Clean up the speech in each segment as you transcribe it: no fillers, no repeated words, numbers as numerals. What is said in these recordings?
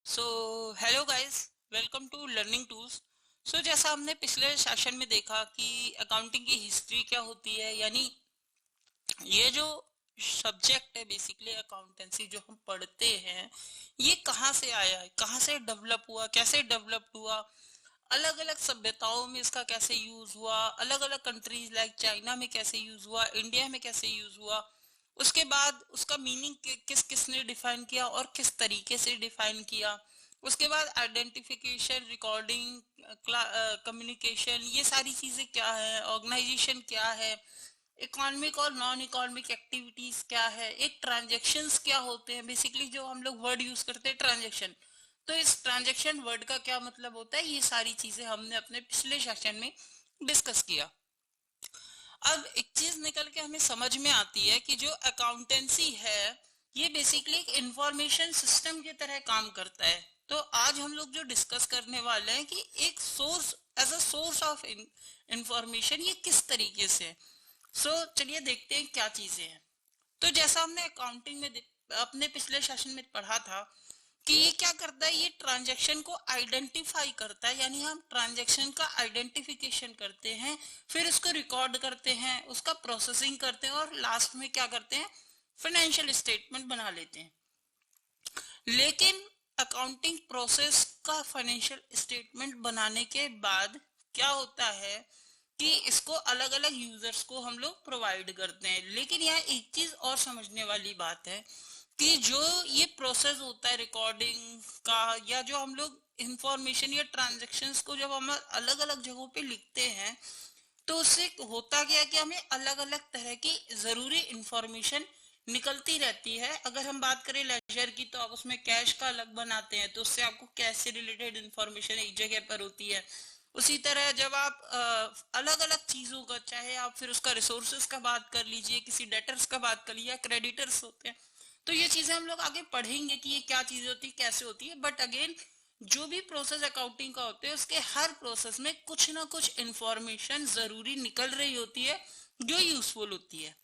So hello guys, welcome to learning tools. So जैसा हमने पिछले सेशन में देखा कि अकाउंटिंग की हिस्ट्री क्या होती है, यानी ये जो सब्जेक्ट है बेसिकली अकाउंटेंसी जो हम पढ़ते हैं, ये कहाँ से आया है, कहाँ से डेवलप हुआ, कैसे डेवलप हुआ, अलग अलग सभ्यताओं में इसका कैसे यूज हुआ, अलग अलग कंट्रीज लाइक चाइना में कैसे यूज हुआ, इंडिया में कैसे यूज हुआ, उसके बाद उसका मीनिंग किस किसने डिफाइन किया और किस तरीके से डिफाइन किया, उसके बाद आइडेंटिफिकेशन, रिकॉर्डिंग, कम्युनिकेशन, ये सारी चीजें क्या है, ऑर्गेनाइजेशन क्या है, इकोनॉमिक और नॉन इकोनॉमिक एक्टिविटीज क्या है, एक ट्रांजेक्शन्स क्या होते हैं, बेसिकली जो हम लोग वर्ड यूज करते हैं ट्रांजेक्शन, तो इस ट्रांजेक्शन वर्ड का क्या मतलब होता है, ये सारी चीजें हमने अपने पिछले सेशन में डिस्कस किया। अब एक चीज निकल के हमें समझ में आती है कि जो अकाउंटेंसी है ये बेसिकली एक इंफॉर्मेशन सिस्टम की तरह काम करता है। तो आज हम लोग जो डिस्कस करने वाले हैं कि एक source, as a source of information, ये किस तरीके से है। चलिए देखते हैं क्या चीजें हैं। तो जैसा हमने अकाउंटिंग में अपने पिछले सेशन में पढ़ा था कि ये क्या करता है, ये ट्रांजैक्शन को आइडेंटिफाई करता है, यानी हम ट्रांजैक्शन का आइडेंटिफिकेशन करते हैं, फिर उसको रिकॉर्ड करते हैं, उसका प्रोसेसिंग करते हैं और लास्ट में क्या करते हैं, फाइनेंशियल स्टेटमेंट बना लेते हैं। लेकिन अकाउंटिंग प्रोसेस का फाइनेंशियल स्टेटमेंट बनाने के बाद क्या होता है कि इसको अलग अलग यूजर्स को हम लोग प्रोवाइड करते हैं। लेकिन यहाँ एक चीज और समझने वाली बात है कि जो ये प्रोसेस होता है रिकॉर्डिंग का, या जो हम लोग इंफॉर्मेशन या ट्रांजेक्शन्स को जब हम अलग अलग जगहों पे लिखते हैं, तो उससे होता क्या है कि हमें अलग अलग तरह की जरूरी इंफॉर्मेशन निकलती रहती है। अगर हम बात करें लेजर की, तो आप उसमें कैश का अलग बनाते हैं, तो उससे आपको कैश से रिलेटेड इंफॉर्मेशन एक जगह पर होती है। उसी तरह जब आप अलग अलग चीजों का, चाहे आप फिर उसका रिसोर्सेज का बात कर लीजिए, किसी डेटर्स का बात कर लीजिए, क्रेडिटर्स होते हैं, तो ये चीजें हम लोग आगे पढ़ेंगे कि ये क्या चीजें होती है, कैसे होती है। बट अगेन, जो भी प्रोसेस अकाउंटिंग का होता है उसके हर प्रोसेस में कुछ ना कुछ इंफॉर्मेशन जरूरी निकल रही होती है जो यूजफुल होती है।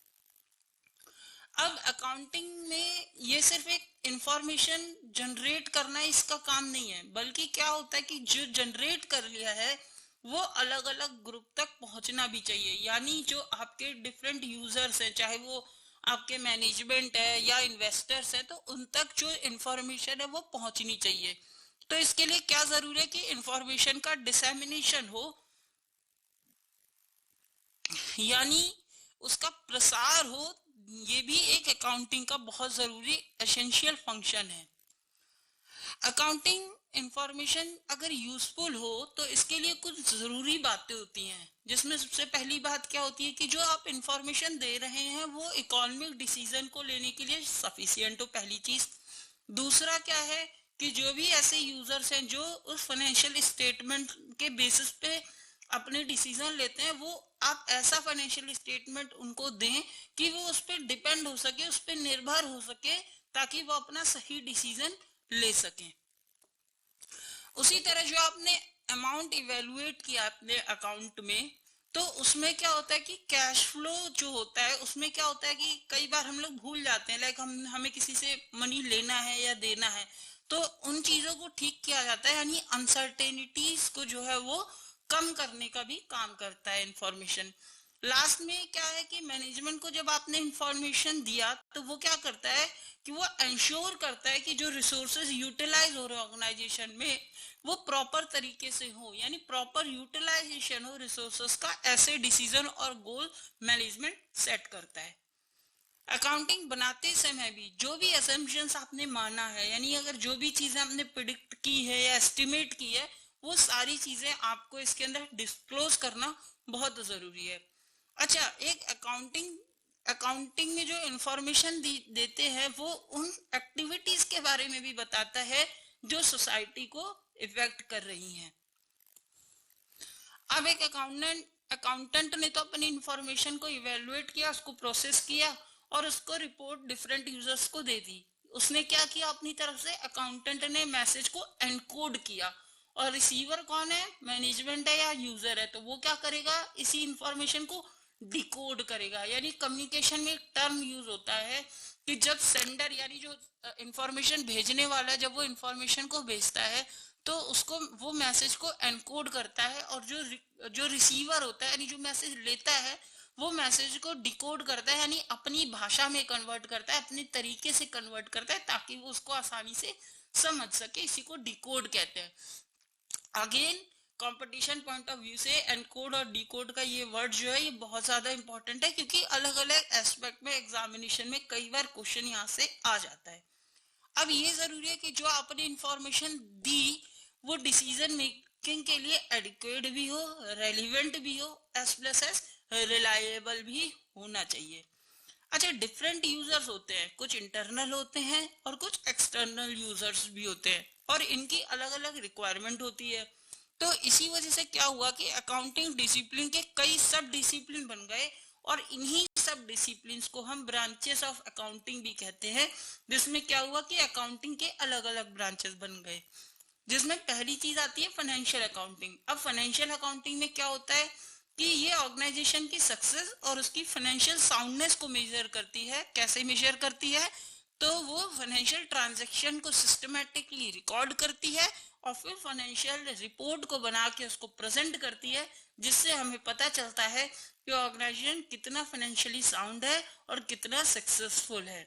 अब अकाउंटिंग में ये सिर्फ एक इंफॉर्मेशन जनरेट करना इसका काम नहीं है, बल्कि क्या होता है कि जो जनरेट कर लिया है वो अलग अलग ग्रुप तक पहुंचना भी चाहिए। यानी जो आपके डिफरेंट यूजर्स हैं, चाहे वो आपके मैनेजमेंट है या इन्वेस्टर्स है, तो उन तक जो इंफॉर्मेशन है वो पहुंचनी चाहिए। तो इसके लिए क्या जरूरी है कि इंफॉर्मेशन का डिसेमिनेशन हो, यानी उसका प्रसार हो। ये भी एक अकाउंटिंग का बहुत जरूरी एसेंशियल फंक्शन है। अकाउंटिंग इंफॉर्मेशन अगर यूजफुल हो तो इसके लिए कुछ जरूरी बातें होती हैं, जिसमें सबसे पहली बात क्या होती है कि जो आप इंफॉर्मेशन दे रहे हैं वो इकोनॉमिक डिसीजन को लेने के लिए सफिशियंट हो, पहली चीज। दूसरा क्या है कि जो भी ऐसे यूजर्स हैं जो उस फाइनेंशियल स्टेटमेंट के बेसिस पे अपने डिसीजन लेते हैं, वो आप ऐसा फाइनेंशियल स्टेटमेंट उनको दें कि वो उस पर डिपेंड हो सके, उस पर निर्भर हो सके, ताकि वो अपना सही डिसीजन ले सकें। उसी तरह जो आपने अमाउंट इवेलुएट किया अपने अकाउंट में, तो उसमें क्या होता है कि कैश फ्लो जो होता है उसमें क्या होता है कि कई बार हम लोग भूल जाते हैं, लाइक हमें किसी से मनी लेना है या देना है, तो उन चीजों को ठीक किया जाता है, यानी अनसर्टेनिटीज को जो है वो कम करने का भी काम करता है इंफॉर्मेशन। लास्ट में क्या है कि मैनेजमेंट को जब आपने इंफॉर्मेशन दिया तो वो क्या करता है कि वो इंश्योर करता है कि जो रिसोर्सेज यूटिलाइज हो रहे हैं ऑर्गेनाइजेशन में वो प्रॉपर तरीके से हो, यानी प्रॉपर यूटिलाइजेशन हो रिसोर्सेस का, ऐसे डिसीजन और गोल मैनेजमेंट सेट करता है। अकाउंटिंग बनाते समय भी जो भी असम्पशंस आपने माना है, यानी अगर जो भी चीजें आपने प्रिडिक्ट की है या एस्टिमेट की है, वो सारी चीजें आपको इसके अंदर डिस्क्लोज करना बहुत जरूरी है। अच्छा, एक अकाउंटिंग में जो इंफॉर्मेशन देते हैं वो उन एक्टिविटीज के बारे में भी बताता है जो सोसाइटी को इफेक्ट कर रही हैं। अब एक अकाउंटेंट ने तो अपनी इंफॉर्मेशन को इवेलुएट किया, उसको प्रोसेस किया और उसको रिपोर्ट डिफरेंट यूजर्स को दे दी। उसने क्या किया अपनी तरफ से, अकाउंटेंट ने मैसेज को एनकोड किया, और रिसीवर कौन है, मैनेजमेंट है या यूजर है, तो वो क्या करेगा, इसी इंफॉर्मेशन को डिकोड करेगा। यानी कम्युनिकेशन में एक टर्म यूज होता है कि जब सेंडर यानी जो इंफॉर्मेशन भेजने वाला जब वो इंफॉर्मेशन को भेजता है तो उसको वो मैसेज को एनकोड करता है, और जो रिसीवर होता है यानी जो मैसेज लेता है वो मैसेज को डिकोड करता है, यानी अपनी भाषा में कन्वर्ट करता है, अपने तरीके से कन्वर्ट करता है ताकि वो उसको आसानी से समझ सके। इसी को डिकोड कहते हैं। Again competition point of view से एनकोड और डिकोड का ये वर्ड जो है ये बहुत ज्यादा इंपॉर्टेंट है, क्योंकि अलग अलग एस्पेक्ट में एग्जामिनेशन में कई बार क्वेश्चन यहाँ से आ जाता है। अब ये जरूरी है कि जो आपने इंफॉर्मेशन दी वो डिसीजन मेकिंग के लिए एडिक्वेट भी हो, रेलिवेंट भी हो, एज प्लस एज रिलायबल भी होना चाहिए। अच्छा, डिफरेंट यूजर्स होते हैं, कुछ इंटरनल होते हैं और कुछ एक्सटर्नल यूजर्स भी होते हैं, और इनकी अलग अलग रिक्वायरमेंट होती है। तो इसी वजह से क्या हुआ कि अकाउंटिंग डिसिप्लिन के कई सब डिसिप्लिन बन गए, और इन्हीं सब डिसिप्लिन को हम ब्रांचेस ऑफ अकाउंटिंग भी कहते हैं, जिसमें क्या हुआ कि अकाउंटिंग के अलग अलग ब्रांचेस बन गए। जिसमें पहली चीज आती है फाइनेंशियल अकाउंटिंग। अब फाइनेंशियल अकाउंटिंग में क्या होता है कि ये ऑर्गेनाइजेशन की सक्सेस और उसकी फाइनेंशियल साउंडनेस को मेजर करती है। कैसे मेजर करती है? तो वो फाइनेंशियल ट्रांजैक्शन को सिस्टमेटिकली रिकॉर्ड करती है और फिर फाइनेंशियल रिपोर्ट को बना के उसको प्रेजेंट करती है, जिससे हमें पता चलता है कि ऑर्गेनाइजेशन कितना फाइनेंशियली साउंड है और कितना सक्सेसफुल है।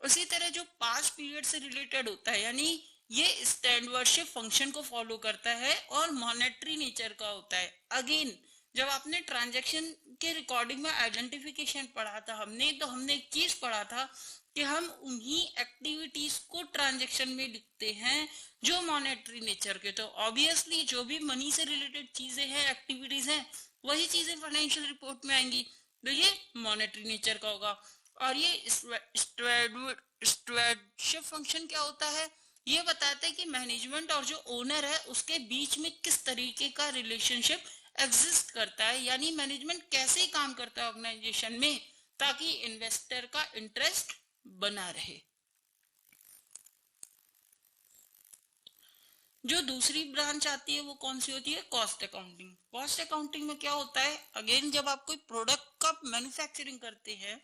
उसी तरह जो पास्ट पीरियड से रिलेटेड होता है, यानी ये स्टैंडवर्डशिप फंक्शन को फॉलो करता है और मॉनेटरी नेचर का होता है। अगेन जब आपने ट्रांजैक्शन के रिकॉर्डिंग में आइडेंटिफिकेशन पढ़ा था हमने, तो हमने एक चीज पढ़ा था कि हम उन्हीं एक्टिविटीज को ट्रांजैक्शन में लिखते हैं जो मॉनेटरी नेचर के। तो ऑब्वियसली जो भी मनी से रिलेटेड चीजें हैं, एक्टिविटीज हैं, वही चीजें फाइनेंशियल रिपोर्ट में आएंगी, तो ये मॉनेटरी नेचर का होगा। और ये स्टुअर्डशिप फंक्शन क्या होता है? ये बताता है कि मैनेजमेंट और जो ओनर है उसके बीच में किस तरीके का रिलेशनशिप एग्जिस्ट करता है, यानी मैनेजमेंट कैसे काम करता है ऑर्गेनाइजेशन में ताकि इन्वेस्टर का इंटरेस्ट बना रहे। जो दूसरी ब्रांच आती है वो कौन सी होती है? Cost accounting. कॉस्ट अकाउंटिंग में क्या होता है? अगेन जब आप कोई प्रोडक्ट का मैन्युफैक्चरिंग करते हैं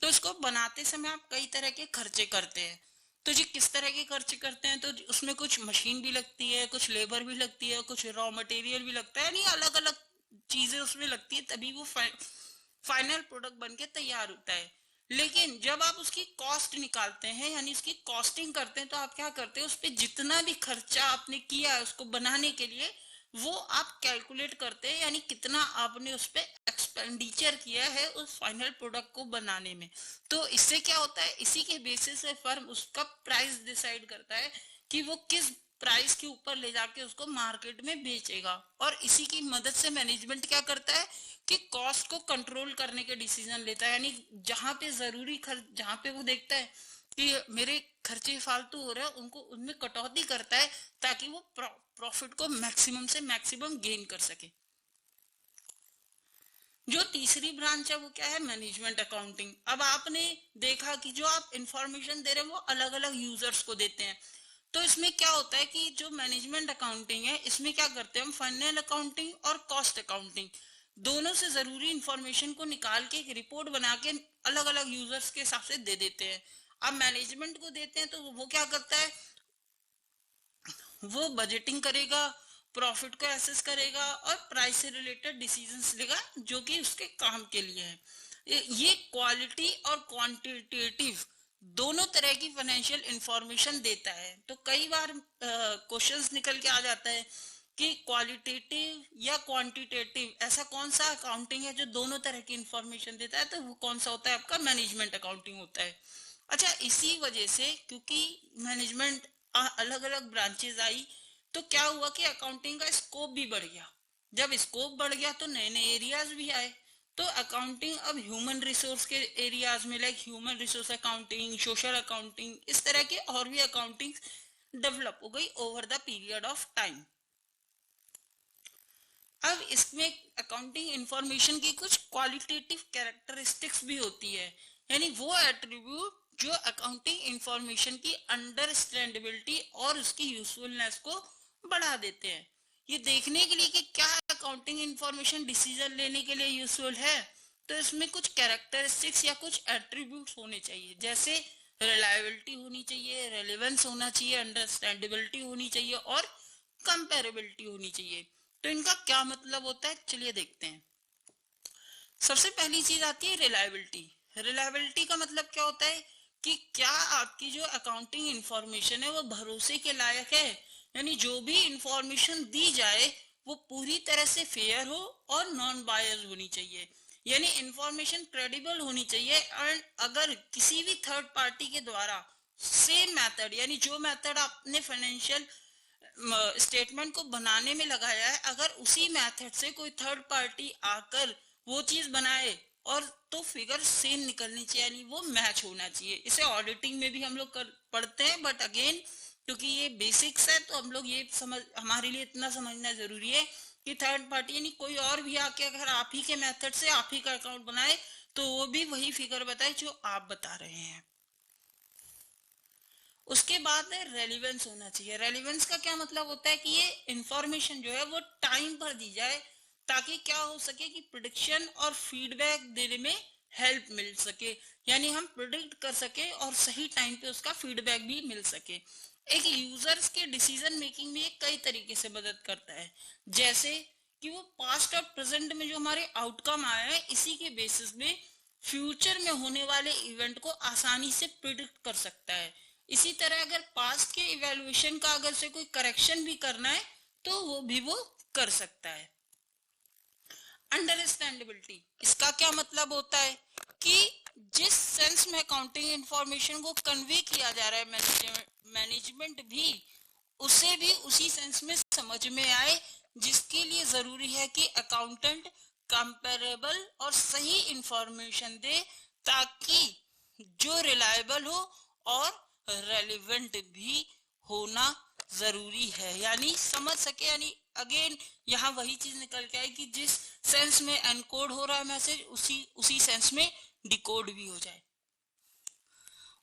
तो इसको बनाते समय आप कई तरह के खर्चे करते हैं। तो जी किस तरह के खर्चे करते हैं? तो उसमें कुछ मशीन भी लगती है, कुछ लेबर भी लगती है, कुछ रॉ मटेरियल भी लगता है, यानी अलग अलग चीजें उसमें लगती है, तभी वो फाइनल प्रोडक्ट बन के तैयार होता है। लेकिन जब आप उसकी कॉस्ट निकालते हैं यानी उसकी कॉस्टिंग करते हैं, तो आप क्या करते हैं? उस पर जितना भी खर्चा आपने किया है उसको बनाने के लिए, वो आप कैलकुलेट करते हैं, यानी कितना आपने उस पर एक्सपेंडिचर किया है उस फाइनल प्रोडक्ट को बनाने में। तो इससे क्या होता है? इसी के बेसिस से फर्म उसका प्राइस डिसाइड करता है कि वो किस प्राइस के ऊपर ले जाके उसको मार्केट में बेचेगा। और इसी की मदद से मैनेजमेंट क्या करता है कि कॉस्ट को कंट्रोल करने के डिसीजन लेता है, यानी जहां पे जरूरी खर्च, जहां पे वो देखता है कि मेरे खर्चे फालतू हो रहे हैं, उनको उनमें कटौती करता है ताकि वो प्रॉफिट को मैक्सिमम से मैक्सिमम गेन कर सके। जो तीसरी ब्रांच है वो क्या है? Management accounting. अब आपने देखा कि जो आप इंफॉर्मेशन दे रहे हैं वो अलग अलग यूजर्स को देते हैं। तो इसमें क्या होता है कि जो मैनेजमेंट अकाउंटिंग है इसमें क्या करते हैं हम? फाइनल अकाउंटिंग और कॉस्ट अकाउंटिंग दोनों से जरूरी इंफॉर्मेशन को निकाल के एक रिपोर्ट बना के अलग अलग यूजर्स के हिसाब से दे देते हैं। अब मैनेजमेंट को देते हैं तो वो क्या करता है? वो बजटिंग करेगा, प्रॉफिट को एसेस करेगा और प्राइस से रिलेटेड डिसीजंस लेगा जो कि उसके काम के लिए है। ये क्वालिटी और क्वांटिटेटिव दोनों तरह की फाइनेंशियल इंफॉर्मेशन देता है। तो कई बार क्वेश्चंस निकल के आ जाता है कि क्वालिटेटिव या क्वांटिटेटिव ऐसा कौन सा अकाउंटिंग है जो दोनों तरह की इंफॉर्मेशन देता है? तो वो कौन सा होता है? आपका मैनेजमेंट अकाउंटिंग होता है। अच्छा, इसी वजह से क्योंकि मैनेजमेंट अलग अलग ब्रांचेस आई, तो क्या हुआ कि अकाउंटिंग का स्कोप भी बढ़ गया। जब स्कोप बढ़ गया तो नए नए एरियाज भी आए। तो अकाउंटिंग अब ह्यूमन रिसोर्स के एरियाज में, like human resource accounting, social accounting, इस तरह के और भी अकाउंटिंग डेवलप हो गई over the period of time. अब इसमें अकाउंटिंग इंफॉर्मेशन की कुछ क्वालिटेटिव कैरेक्टरिस्टिक्स भी होती है, यानी वो एट्रीब्यूट जो अकाउंटिंग इंफॉर्मेशन की अंडरस्टैंडेबिलिटी और उसकी यूजफुलनेस को बढ़ा देते हैं। ये देखने के लिए कि क्या अकाउंटिंग इंफॉर्मेशन डिसीजन लेने के लिए यूजफुल है, तो इसमें कुछ कैरेक्टरिस्टिक्स या कुछ एट्रीब्यूट्स होने चाहिए। जैसे रिलायबिलिटी होनी चाहिए, रेलेवेंस होना चाहिए, अंडरस्टैंडेबिलिटी होनी चाहिए और कंपेरेबिलिटी होनी चाहिए। तो इनका क्या मतलब होता है, चलिए देखते हैं। सबसे पहली चीज आती है रिलायबिलिटी। रिलायबिलिटी का मतलब क्या होता है कि क्या आपकी जो अकाउंटिंग इंफॉर्मेशन है वो भरोसे के लायक है, यानी जो भी इंफॉर्मेशन दी जाए वो पूरी तरह से फेयर हो और नॉन बायस होनी चाहिए, यानी इंफॉर्मेशन क्रेडिबल होनी चाहिए। एंड अगर किसी भी थर्ड पार्टी के द्वारा सेम मेथड, यानी जो मेथड आपने फाइनेंशियल स्टेटमेंट को बनाने में लगाया है, अगर उसी मेथड से कोई थर्ड पार्टी आकर वो चीज बनाए और तो फिगर सेम निकलनी चाहिए, यानी वो मैच होना चाहिए। इसे ऑडिटिंग में भी हम लोग पढ़ते हैं, बट अगेन क्योंकि ये बेसिक्स है तो हम लोग ये समझ, हमारे लिए इतना समझना जरूरी है कि थर्ड पार्टी यानी कोई और भी आके अगर आप ही के मेथड से आप ही का अकाउंट बनाए तो वो भी वही फिगर बताए जो आप बता रहे हैं। उसके बाद रेलिवेंस होना चाहिए। रेलिवेंस का क्या मतलब होता है कि ये इंफॉर्मेशन जो है वो टाइम पर दी जाए, ताकि क्या हो सके कि प्रिडिक्शन और फीडबैक देने में हेल्प मिल सके, यानी हम प्रिडिक्ट कर सके और सही टाइम पे उसका फीडबैक भी मिल सके। एक यूजर्स के डिसीजन मेकिंग में कई तरीके से मदद करता है, जैसे कि वो पास्ट और प्रेजेंट में जो हमारे आउटकम आया है इसी के बेसिस में फ्यूचर में होने वाले इवेंट को आसानी से प्रिडिक्ट कर सकता है। इसी तरह अगर पास्ट के इवेल्युएशन का अगर से कोई करेक्शन भी करना है तो वो भी वो कर सकता है। अंडरस्टैंडेबिलिटी, इसका क्या मतलब होता है कि जिस सेंस में अकाउंटिंग इंफॉर्मेशन को कन्वे किया जा रहा है मैनेजमेंट भी उसे भी उसी सेंस में समझ में आए, जिसके लिए जरूरी है कि अकाउंटेंट कंपेरेबल और सही इंफॉर्मेशन दे, ताकि जो रिलायबल हो और रेलिवेंट भी होना जरूरी है, यानी समझ सके। यानी अगेन यहाँ वही चीज निकल के आए कि जिस सेंस में एनकोड हो रहा है मैसेज उसी सेंस में डिकोड भी हो जाए।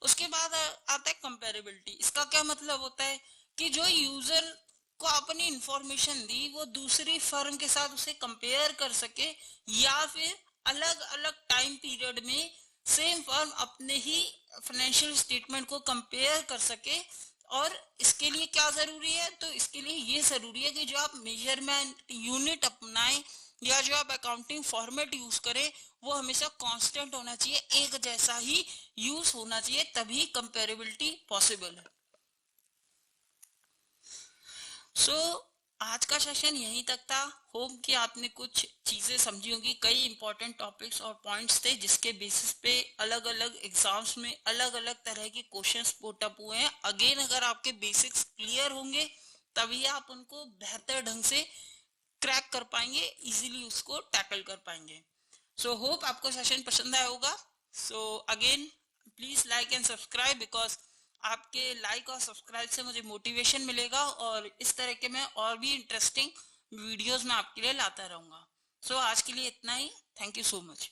उसके बाद आता है कंपेरेबिलिटी। इसका क्या मतलब होता है कि जो यूजर को अपनी इंफॉर्मेशन दी वो दूसरी फर्म के साथ उसे कंपेयर कर सके, या फिर अलग अलग टाइम पीरियड में सेम फर्म अपने ही फाइनेंशियल स्टेटमेंट को कंपेयर कर सके। और इसके लिए क्या जरूरी है, तो इसके लिए ये जरूरी है कि जो आप मेजरमेंट यूनिट अपनाएं या जो आप अकाउंटिंग फॉर्मेट यूज करें वो हमेशा कांस्टेंट होना चाहिए, एक जैसा ही यूज होना चाहिए, तभी कंपेरेबिलिटी पॉसिबल है। सो आज का सेशन यहीं तक था। होप कि आपने कुछ चीजें समझी होंगी। कई इंपॉर्टेंट टॉपिक्स और पॉइंट्स थे जिसके बेसिस पे अलग अलग एग्जाम्स में अलग अलग तरह के क्वेश्चंस पुट अप हुए हैं। अगेन अगर आपके बेसिक्स क्लियर होंगे तभी आप उनको बेहतर ढंग से क्रैक कर पाएंगे, इजीली उसको टैकल कर पाएंगे। सो होप आपको सेशन पसंद आया होगा। So again please like and subscribe, because आपके लाइक और सब्सक्राइब से मुझे मोटिवेशन मिलेगा और इस तरह के मैं और भी इंटरेस्टिंग वीडियोस मैं आपके लिए लाता रहूंगा। सो आज के लिए इतना ही। Thank you so much.